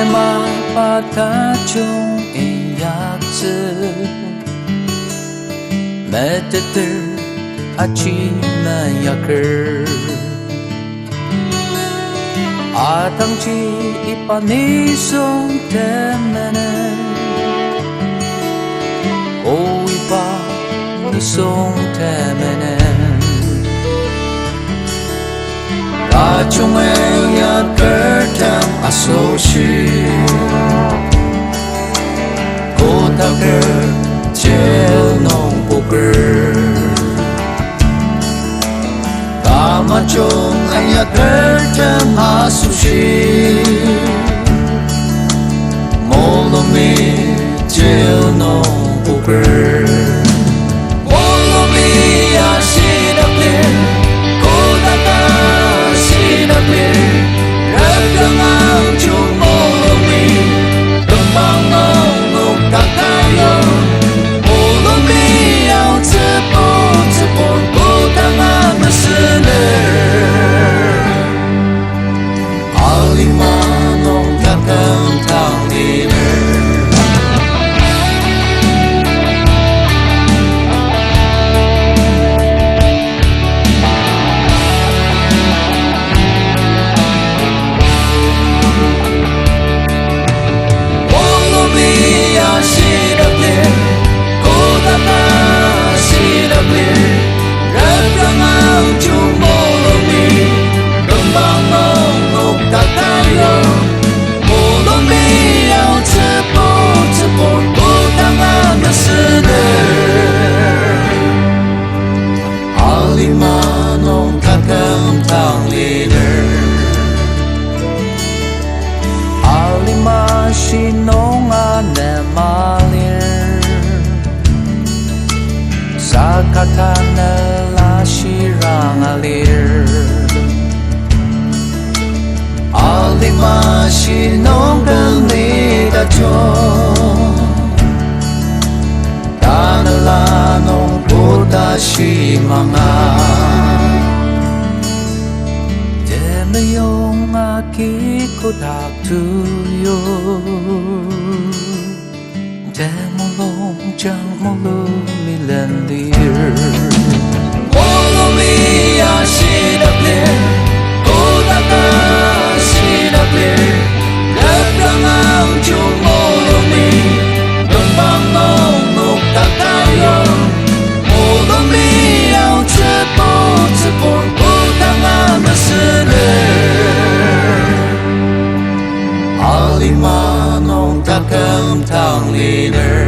ai mà ba ta chung in yak zi me te te a chi na yakir a tang chi ipa ni song te mene o ipa ni song te mene ta chung e ya ker tam a so shi ko ta ker chel nong poker ta ma chung ai ya ker tam a so shi mo lo mi chel nong poker mo lo mi ya shi da clear ko ta ta shi da clear rap lang ang chung mo lo mi dum bang nong nong ta ta yo mo lo mi ao zi po ko ta nga ma shi ne ali ma nong ta kam tang ni ne Sinong ane malir sa katana la shirang alir alima sinong ganida chong tanala nong buddha shimanga mayong aki ko dak tuyo Demong long jang mong lo mi len lir Mong lo mi ya shi da lir Ko da ka shi da lir Lep lang ang chung mong lo mi Dong bang nong nuk ta tayo Mong lo mi ao zi po ko ta nga ma shi ne Alima nong ta kam tang li ne